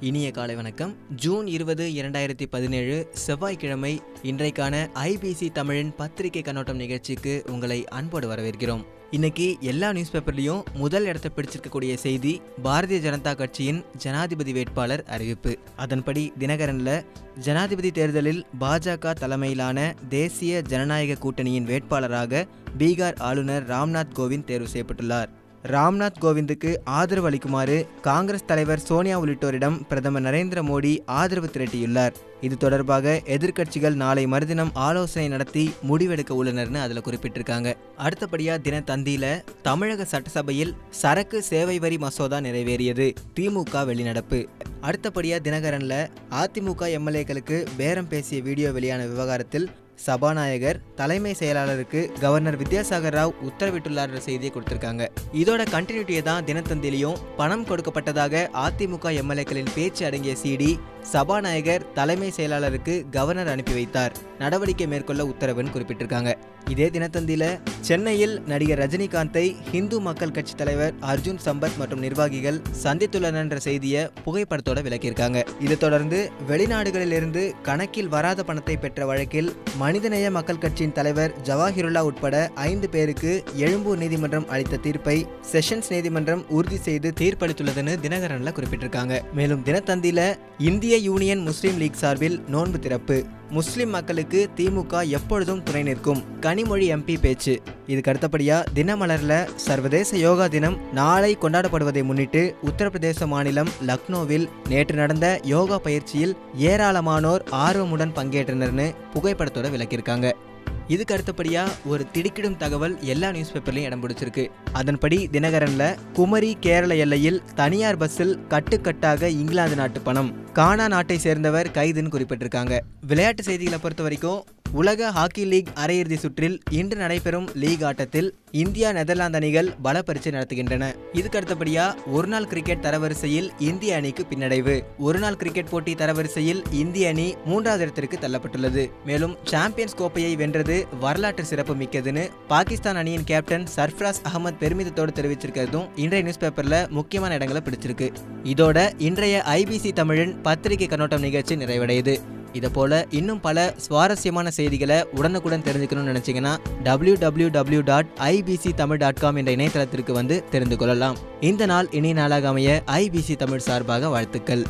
இனிய காலை வணக்கம். ஜூன் 20, 2017 செவ்வாய்க்கிழமை இன்றைக்கான ஐபிசி தமிழின் பத்திரிகை கண்ணோட்டம் நிகழ்ச்சிக்கு உங்களை அன்போடு வரவேற்கிறோம். இன்னைக்கு எல்லா நியூஸ் பேப்பர்லையும் முதல் இடத்தை பிடிச்சிருக்கக்கூடிய செய்தி பாரதிய ஜனதா கட்சியின் ஜனாதிபதி வேட்பாளர் அறிவிப்பு. அதன்படி தினகரன்ல ஜனாதிபதி தேர்தலில் பாஜக தலைமையிலான தேசிய ஜனநாயக கூட்டணியின் வேட்பாளராக பீகார் ஆளுநர் ராம்நாத் கோவிந்த் தேர்வு செய்யப்பட்டுள்ளார். ராம்நாத் கோவிந்துக்கு ஆதரவு அளிக்குமாறு காங்கிரஸ் தலைவர் சோனியா உள்ளிட்டோரிடம் பிரதமர் நரேந்திர மோடி ஆதரவு திரட்டியுள்ளார். இது தொடர்பாக எதிர்க்கட்சிகள் நாளை மறுதினம் ஆலோசனை நடத்தி முடிவெடுக்க உள்ளனர்னு அதில் குறிப்பிட்டிருக்காங்க. அடுத்தபடியா தினத்தந்தியில தமிழக சட்டசபையில் சரக்கு சேவை வரி மசோதா நிறைவேறியது, திமுக வெளிநடப்பு. அடுத்தபடியா தினகரன்ல அதிமுக எம்எல்ஏக்களுக்கு பேரம் பேசிய வீடியோ வெளியான விவகாரத்தில் சபாநாயகர் தலைமை செயலாளருக்கு கவர்னர் வித்யாசாகர் ராவ் உத்தரவிட்டுள்ளார் செய்தியை கொடுத்திருக்காங்க. இதோட கண்டினியூட்டியை தான் தினத்தந்திலையும் பணம் கொடுக்கப்பட்டதாக அதிமுக எம்எல்ஏக்களின் பேச்சு அடங்கிய சிடி சபாநாயகர் தலைமை செயலாளருக்கு கவர்னர் அனுப்பி வைத்தார், நடவடிக்கை மேற்கொள்ள உத்தரவுன்னு குறிப்பிட்டிருக்காங்க. இதே தினத்தந்தியில சென்னையில் நடிகர் ரஜினிகாந்தை இந்து மக்கள் கட்சி தலைவர் அர்ஜுன் சம்பத் மற்றும் நிர்வாகிகள் சந்தித்துள்ளனர் என்ற செய்தியை புகைப்படத்தோட விளக்கியிருக்காங்க. இதை தொடர்ந்து வெளிநாடுகளிலிருந்து கணக்கில் வராத பணத்தை பெற்ற வழக்கில் மனிதநேய மக்கள் கட்சியின் தலைவர் ஜவாஹிருல்லா உட்பட 5 பேருக்கு எழும்பூர் நீதிமன்றம் அளித்த தீர்ப்பை செஷன்ஸ் நீதிமன்றம் உறுதி செய்து தீர்ப்பளித்துள்ளதுன்னு தினகரன்ல குறிப்பிட்டிருக்காங்க. மேலும் தினத்தந்தியில இந்திய யூனியன் முஸ்லீம் லீக் சார்பில் நோன்பு திறப்பு, முஸ்லிம் மக்களுக்கு திமுக எப்பொழுதும் துணை நிற்கும், கனிமொழி எம்பி பேச்சு. இதுக்கு அடுத்தபடியா தினமலர்ல சர்வதேச யோகா தினம் நாளை கொண்டாடப்படுவதை முன்னிட்டு உத்தரப்பிரதேச மாநிலம் லக்னோவில் நேற்று நடந்த யோகா பயிற்சியில் ஏராளமானோர் ஆர்வமுடன் பங்கேற்றனர்னு புகைப்படத்தோட விளக்கியிருக்காங்க. இதுக்கு அடுத்தபடியா ஒரு திடுக்கிடும் தகவல் எல்லா நியூஸ் பேப்பர்லையும் இடம் பிடிச்சிருக்கு. அதன்படி தினகரன்ல குமரி கேரள எல்லையில் தனியார் பஸ்ஸில் கட்டுக்கட்டாக இங்கிலாந்து நாட்டு பணம், கானா நாட்டை சேர்ந்தவர் கைதுன்னு குறிப்பிட்டிருக்காங்க. விளையாட்டு செய்திகளை பொறுத்த வரைக்கும் உலக ஹாக்கி லீக் அரையிறுதி சுற்றில் இன்று நடைபெறும் லீக் ஆட்டத்தில் இந்தியா நெதர்லாந்து அணிகள் பல பரீட்சை நடத்துகின்றன. இதுக்கு அடுத்தபடியா ஒருநாள் கிரிக்கெட் தரவரிசையில் இந்திய அணிக்கு பின்னடைவு. ஒருநாள் கிரிக்கெட் போட்டி தரவரிசையில் இந்திய அணி 3வது இடத்திற்கு தள்ளப்பட்டுள்ளது. மேலும் சாம்பியன்ஸ் கோப்பையை வென்றது வரலாற்று சிறப்பு மிக்கதுன்னு பாகிஸ்தான் அணியின் கேப்டன் சர்ஃப்ராஸ் அகமது பெருமிதத்தோடு தெரிவிச்சிருக்கிறதும் இன்றைய நியூஸ் பேப்பர்ல முக்கியமான இடங்களை பிடிச்சிருக்கு. இதோட இன்றைய ஐபிசி தமிழின் பத்திரிகை கண்ணோட்டம் நிகழ்ச்சி நிறைவடையுது. இதை போல இன்னும் பல சுவாரஸ்யமான செய்திகளை உடனுக்குடன் தெரிஞ்சுக்கணும்னு நினைச்சீங்கன்னா www.ibctamil.com என்ற இணையதளத்திற்கு வந்து தெரிந்து கொள்ளலாம். இந்த நாள் இனிய நாளாக அமைய ஐபிசி தமிழ் சார்பாக வாழ்த்துக்கள்.